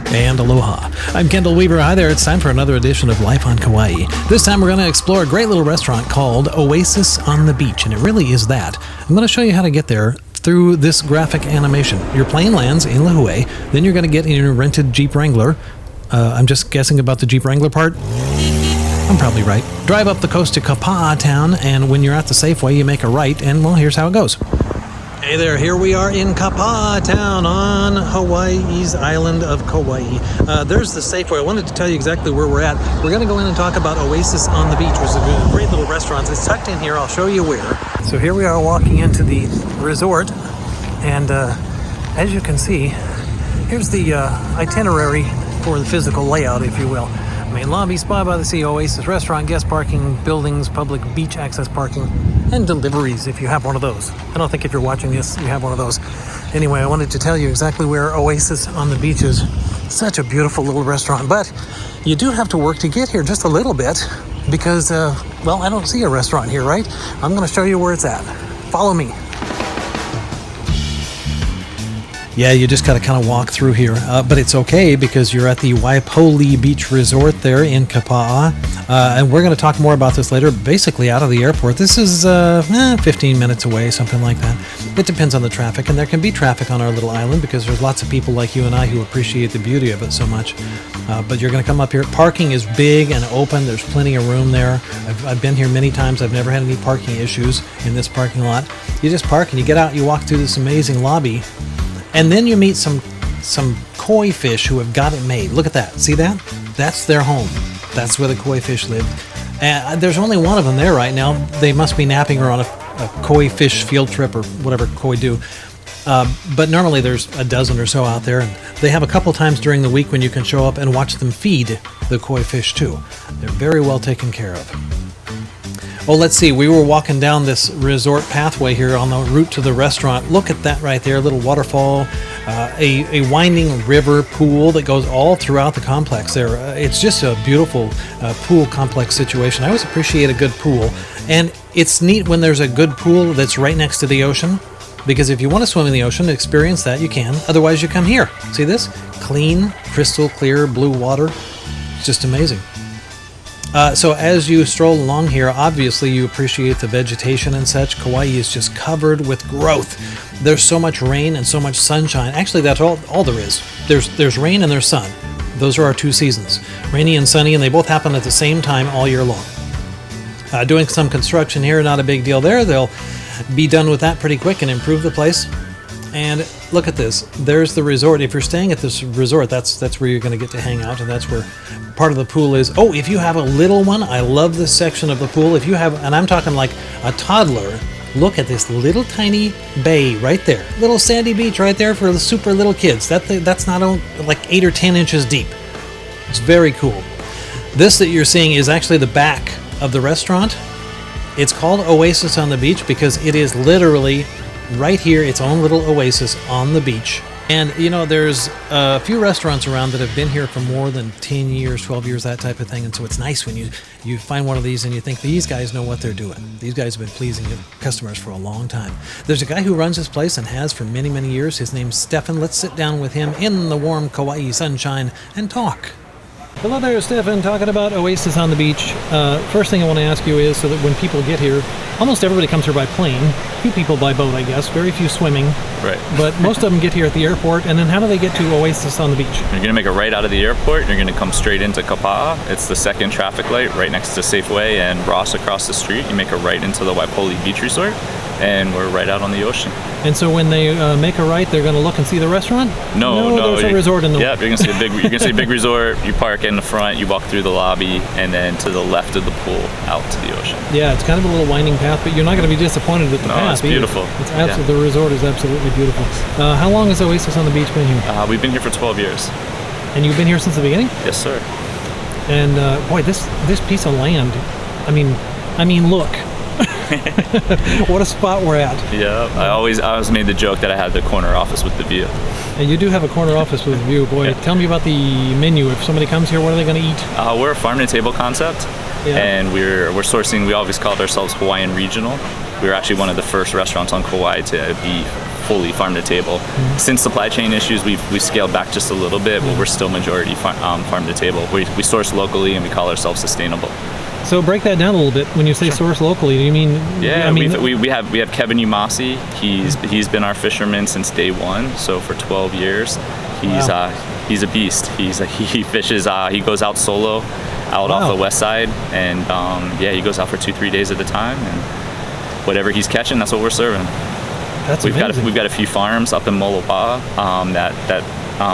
And aloha. I'm Kendall Weaver. Hi there. It's time for another edition of Life on Kauai. This time we're going to explore a great little restaurant called Oasis on the Beach, and it really is that. I'm going to show you how to get there through this graphic animation. Your plane lands in Lihue, then you're going to get in your rented Jeep Wrangler. I'm just guessing about the Jeep Wrangler part. I'm probably right. Drive up the coast to Kauai town, and when you're at the Safeway, you make a right, and well, here's how it goes. Hey there, here we are in Kauai town on Hawaii's island of Kauai. There's the Safeway. I wanted to tell you exactly where we're at. We're going to go in and talk about Oasis on the Beach, which is a great little restaurant. It's tucked in here. I'll show you where. So here we are walking into the resort, and as you can see, here's the itinerary for the physical layout, if you will. Main lobby, spa by the sea, Oasis restaurant, guest parking, buildings, public beach access parking, and deliveries if you have one of those. I don't think if you're watching this, you have one of those. Anyway, I wanted to tell you exactly where Oasis on the Beach is. Such a beautiful little restaurant, but you do have to work to get here just a little bit because, well, I don't see a restaurant here, right? I'm going to show you where it's at. Follow me. Yeah, you just got to kind of walk through here, but it's okay because you're at the Waipouli Beach Resort there in Kauai, and we're going to talk more about this later. Basically, out of the airport, this is 15 minutes away, something like that. It depends on the traffic, and there can be traffic on our little island because there's lots of people like you and I who appreciate the beauty of it so much. But you're going to come up here. Parking is big and open. There's plenty of room there. I've been here many times. I've never had any parking issues in this parking lot. You just park and you get out. You walk through this amazing lobby. And then you meet some koi fish who have got it made. Look at that. See that? That's their home. That's where the koi fish live. And there's only one of them there right now. They must be napping or on a koi fish field trip or whatever koi do. But normally there's a dozen or so out there. And they have a couple times during the week when you can show up and watch them feed the koi fish too. They're very well taken care of. Well, let's see. We were walking down this resort pathway here on the route to the restaurant. Look at that right there, a little waterfall, a winding river pool that goes all throughout the complex there. It's just a beautiful pool complex situation. I always appreciate a good pool. And it's neat when there's a good pool that's right next to the ocean, because if you want to swim in the ocean, experience that, you can. Otherwise, you come here. See this? Clean, crystal clear blue water. It's just amazing. So as you stroll along here, obviously you appreciate the vegetation and such. Kauai is just covered with growth. There's so much rain and so much sunshine. Actually, that's all there is. There's rain and there's sun. Those are our two seasons, rainy and sunny, and they both happen at the same time all year long. Doing some construction here, not a big deal there. They'll be done with that pretty quick and improve the place. And look at this. There's the resort. If you're staying at this resort, that's where you're going to get to hang out, and that's where part of the pool is. Oh, if you have a little one, I love this section of the pool. If you have, and I'm talking like a toddler, look at this little tiny bay right there. Little sandy beach right there for the super little kids. That's not like 8 or 10 inches deep. It's very cool. This that you're seeing is actually the back of the restaurant. It's called Oasis on the Beach because it is literally right here, its own little oasis on the beach. And, you know, there's a few restaurants around that have been here for more than 10 years, 12 years, that type of thing. And so it's nice when you find one of these and you think, these guys know what they're doing. These guys have been pleasing customers for a long time. There's a guy who runs this place and has for many, many years. His name's Stefan. Let's sit down with him in the warm Kauai sunshine and talk. Hello there, Stefan, talking about Oasis on the Beach. First thing I want to ask you is, so that when people get here, almost everybody comes here by plane. Few people by boat, I guess. Very few swimming. Right. But most of them get here at the airport. And then how do they get to Oasis on the Beach? You're going to make a right out of the airport. You're going to come straight into Kauai. It's the second traffic light right next to Safeway and Ross across the street. You make a right into the Waipouli Beach Resort, and we're right out on the ocean. And so when they make a right, they're going to look and see the restaurant? No, there's a resort in the Yeah, you're going to see a big resort. You park in the front, you walk through the lobby, and then to the left of the pool, out to the ocean. Yeah, it's kind of a little winding path, but you're not going to be disappointed at the path. No, it's beautiful. It's absolutely, The resort is absolutely beautiful. How long has Oasis on the Beach been here? We've been here for 12 years. And you've been here since the beginning? Yes, sir. And boy, this piece of land, I mean, look. What a spot we're at. Yeah, I always made the joke that I had the corner office with the view. And you do have a corner office with a view. Boy, yeah. Tell me about the menu. If somebody comes here, what are they going to eat? We're a farm-to-table concept, and we're sourcing. We always called ourselves Hawaiian Regional. We were actually one of the first restaurants on Kauai to be fully farm to table. Since supply chain issues, we've scaled back just a little bit, but we're still majority farm to table. We source locally and we call ourselves sustainable. So break that down a little bit. When you say source locally, do you mean? Yeah, we have Kevin Umasi. He's been our fisherman since day one. So for 12 years, he's a beast. He fishes. He goes out solo, off the west side, and he goes out for 2-3 days at a time, and whatever he's catching, that's what we're serving. We've got a few farms up in Molopa that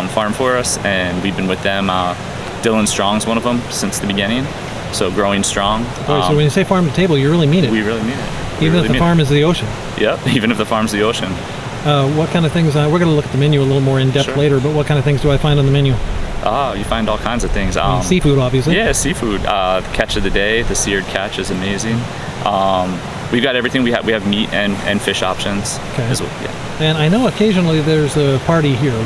farm for us, and we've been with them. Dylan Strong's one of them since the beginning. So growing strong. So when you say farm to table, you really mean it. We really mean it. Even if the farm is the ocean. Yep, even if the farm's the ocean. What kind of things? We're going to look at the menu a little more in depth later, but what kind of things do I find on the menu? You find all kinds of things. Seafood, obviously. Yeah, seafood. The catch of the day, the seared catch is amazing. We've got everything. We have meat and fish options as well. Yeah. And I know occasionally there's a party here.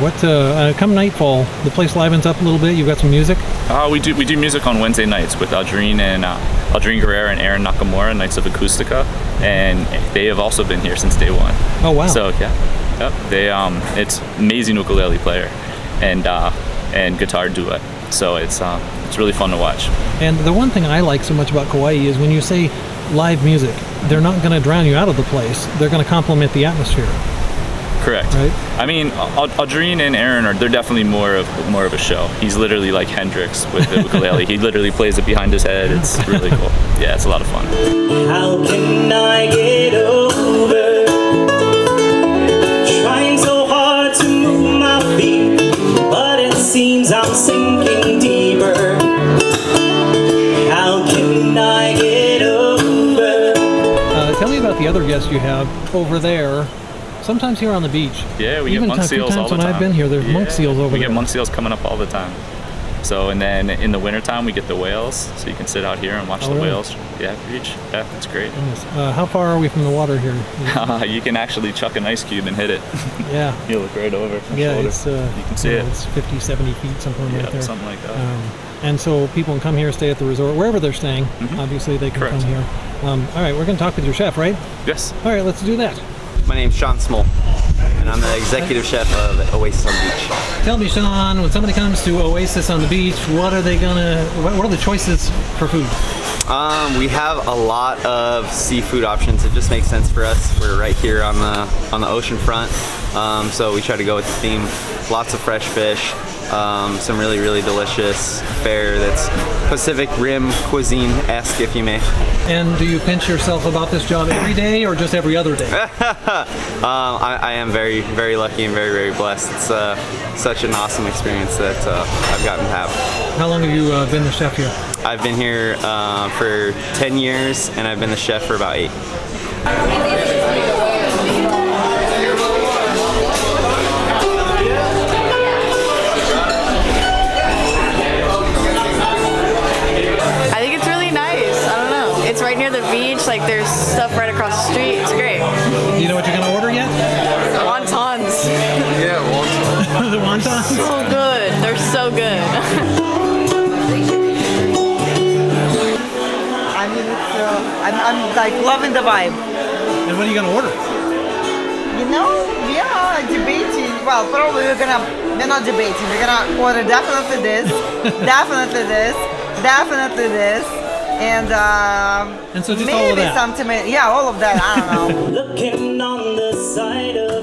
Come nightfall, the place livens up a little bit. You've got some music. We do music on Wednesday nights with Aldrine Guerrera and Aaron Nakamura, Knights of Acoustica, and they have also been here since day one. Oh wow! So they it's amazing ukulele player and guitar duet. So it's really fun to watch. And the one thing I like so much about Kauai is when you say live music, they're not going to drown you out of the place. They're going to complement the atmosphere. Correct. Right? I mean, Aldrine and Aaron they're definitely more of a show. He's literally like Hendrix with the ukulele. He literally plays it behind his head. It's really cool. Yeah, it's a lot of fun. How can I get over trying so hard to move my feet, but it seems I'm sinking deeper. How can I get over? Tell me about the other guests you have over there. Sometimes here on the beach. Yeah, we get monk seals all the time. When I've been here, there's monk seals over there. We get monk seals coming up all the time. So, and then in the wintertime, we get the whales. So you can sit out here and watch the whales. Yeah, beach. Yeah, it's great. How far are we from the water here? You can actually chuck an ice cube and hit it. Yeah. You look right over. It's you can see it. It's 50, 70 feet, something like that. Something like that. And so people can come here, stay at the resort, wherever they're staying. Obviously, they can come here. All right, we're going to talk with your chef, right? Yes. All right, let's do that. My name's Sean Small, and I'm the executive chef of Oasis on the Beach. Tell me, Sean, when somebody comes to Oasis on the Beach, what are the choices for food? We have a lot of seafood options. It just makes sense for us. We're right here on the ocean front, so we try to go with the theme. Lots of fresh fish, some really, really delicious fare that's Pacific Rim cuisine-esque, if you may. And do you pinch yourself about this job every day or just every other day? I am very, very lucky and very, very blessed. It's such an awesome experience that I've gotten to have. How long have you been the chef here? I've been here for 10 years, and I've been the chef for about 8. It's right near the beach, like there's stuff right across the street. It's great. Do you know what you're gonna order yet? Wontons. Yeah, wontons. The wontons? So good. They're so good. I mean, I'm like loving the vibe. And what are you gonna order? You know, we are debating. Well, probably we're not debating. We're gonna order definitely this, definitely this, definitely this. And so just maybe all of that. some tomato. Yeah, all of that. I don't know. Looking on the side of